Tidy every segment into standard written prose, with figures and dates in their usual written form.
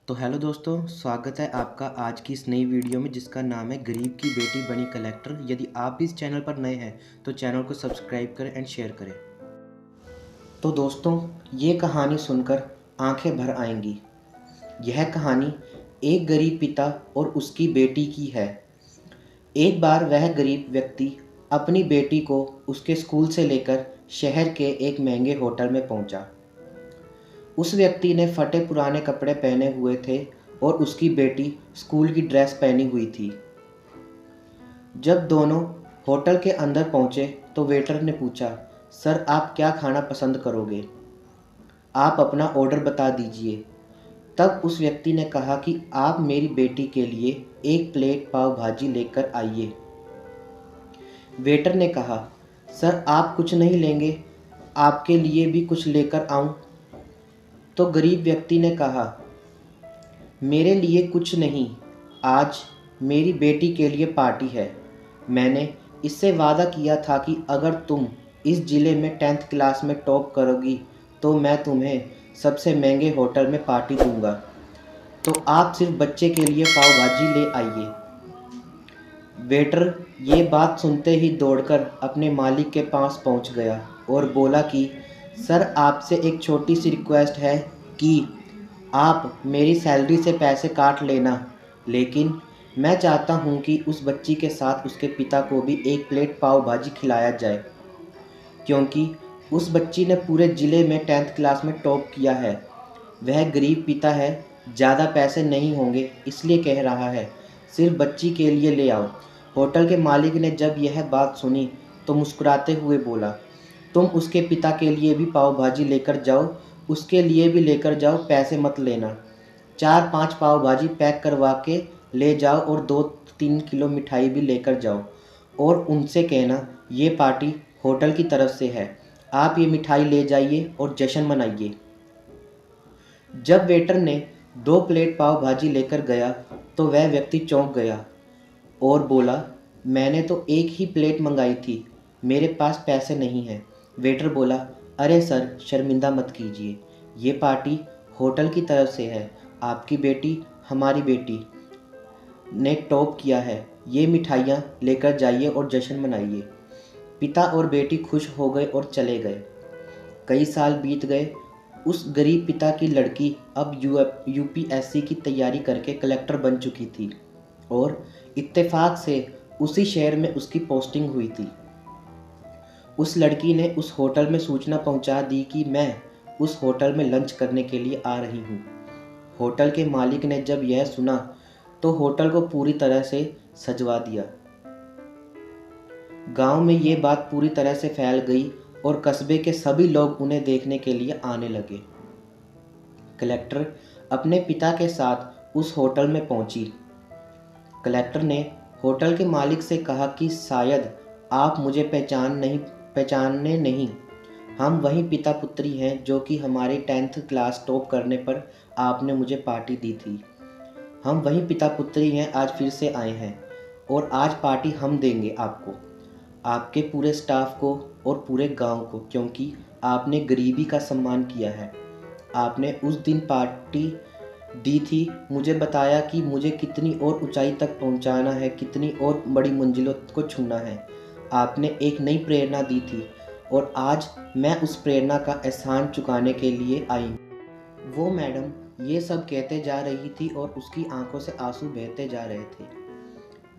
तो हेलो दोस्तों, स्वागत है आपका आज की इस नई वीडियो में जिसका नाम है गरीब की बेटी बनी कलेक्टर। यदि आप भी इस चैनल पर नए हैं तो चैनल को सब्सक्राइब करें एंड शेयर करें। तो दोस्तों, ये कहानी सुनकर आंखें भर आएंगी। यह कहानी एक गरीब पिता और उसकी बेटी की है। एक बार वह गरीब व्यक्ति अपनी बेटी को उसके स्कूल से लेकर शहर के एक महंगे होटल में पहुंचा। उस व्यक्ति ने फटे पुराने कपड़े पहने हुए थे और उसकी बेटी स्कूल की ड्रेस पहनी हुई थी। जब दोनों होटल के अंदर पहुंचे तो वेटर ने पूछा, सर आप क्या खाना पसंद करोगे? आप अपना ऑर्डर बता दीजिए। तब उस व्यक्ति ने कहा कि आप मेरी बेटी के लिए एक प्लेट पाव भाजी लेकर आइए। वेटर ने कहा, सर आप कुछ नहीं लेंगे, आपके लिए भी कुछ लेकर आऊं? तो गरीब व्यक्ति ने कहा, मेरे लिए कुछ नहीं, आज मेरी बेटी के लिए पार्टी है। मैंने इससे वादा किया था कि अगर तुम इस ज़िले में 10th क्लास में टॉप करोगी तो मैं तुम्हें सबसे महंगे होटल में पार्टी दूंगा। तो आप सिर्फ बच्चे के लिए पाव भाजी ले आइए। वेटर ये बात सुनते ही दौड़कर अपने मालिक के पास पहुंच गया और बोला कि सर आपसे एक छोटी सी रिक्वेस्ट है कि आप मेरी सैलरी से पैसे काट लेना, लेकिन मैं चाहता हूं कि उस बच्ची के साथ उसके पिता को भी एक प्लेट पाव भाजी खिलाया जाए, क्योंकि उस बच्ची ने पूरे ज़िले में 10th क्लास में टॉप किया है। वह गरीब पिता है, ज़्यादा पैसे नहीं होंगे इसलिए कह रहा है, सिर्फ बच्ची के लिए ले आओ। होटल के मालिक ने जब यह बात सुनी तो मुस्कुराते हुए बोला, तुम उसके पिता के लिए भी पाव भाजी लेकर जाओ, उसके लिए भी लेकर जाओ, पैसे मत लेना। 4-5 पाव भाजी पैक करवा के ले जाओ और 2-3 किलो मिठाई भी लेकर जाओ और उनसे कहना ये पार्टी होटल की तरफ से है, आप ये मिठाई ले जाइए और जश्न मनाइए। जब वेटर ने 2 प्लेट पाव भाजी लेकर गया तो वह व्यक्ति चौंक गया और बोला, मैंने तो एक ही प्लेट मंगाई थी, मेरे पास पैसे नहीं हैं। वेटर बोला, अरे सर शर्मिंदा मत कीजिए, ये पार्टी होटल की तरफ से है, आपकी बेटी हमारी बेटी ने टॉप किया है, ये मिठाइयाँ लेकर जाइए और जश्न मनाइए। पिता और बेटी खुश हो गए और चले गए। कई साल बीत गए। उस गरीब पिता की लड़की अब यूपीएससी की तैयारी करके कलेक्टर बन चुकी थी और इत्तेफाक से उसी शहर में उसकी पोस्टिंग हुई थी। उस लड़की ने उस होटल में सूचना पहुंचा दी कि मैं उस होटल में लंच करने के लिए आ रही हूं। होटल के मालिक ने जब यह सुना तो होटल को पूरी तरह से सजवा दिया। गांव में ये बात पूरी तरह से फैल गई और कस्बे के सभी लोग उन्हें देखने के लिए आने लगे। कलेक्टर अपने पिता के साथ उस होटल में पहुंची। कलेक्टर ने होटल के मालिक से कहा कि शायद आप मुझे पहचाने नहीं, हम वही पिता पुत्री हैं जो कि हमारे 10th क्लास टॉप करने पर आपने मुझे पार्टी दी थी। हम वही पिता पुत्री हैं, आज फिर से आए हैं और आज पार्टी हम देंगे आपको, आपके पूरे स्टाफ को और पूरे गांव को, क्योंकि आपने गरीबी का सम्मान किया है। आपने उस दिन पार्टी दी थी, मुझे बताया कि मुझे कितनी और ऊंचाई तक पहुंचाना है, कितनी और बड़ी मंजिलों को छूना है। आपने एक नई प्रेरणा दी थी और आज मैं उस प्रेरणा का एहसान चुकाने के लिए आई। वो मैडम ये सब कहते जा रही थी और उसकी आंखों से आंसू बहते जा रहे थे।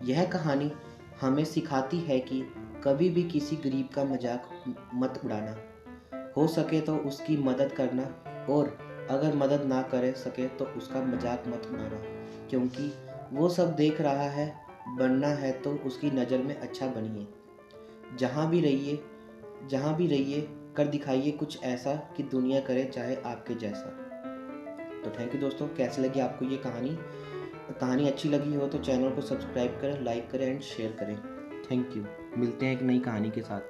यह कहानी हमें सिखाती है कि कभी भी किसी गरीब का मजाक मत उड़ाना, हो सके तो उसकी मदद करना और अगर मदद ना कर सके तो उसका मजाक मत उड़ाना, क्योंकि वो सब देख रहा है। बनना है तो उसकी नज़र में अच्छा बनिए। जहाँ भी रहिए कर दिखाइए कुछ ऐसा कि दुनिया करे चाहे आपके जैसा। तो थैंक यू दोस्तों, कैसी लगी आपको ये कहानी अच्छी लगी हो तो चैनल को सब्सक्राइब करें, लाइक करें एंड शेयर करें। Thank you. मिलते हैं एक नई कहानी के साथ।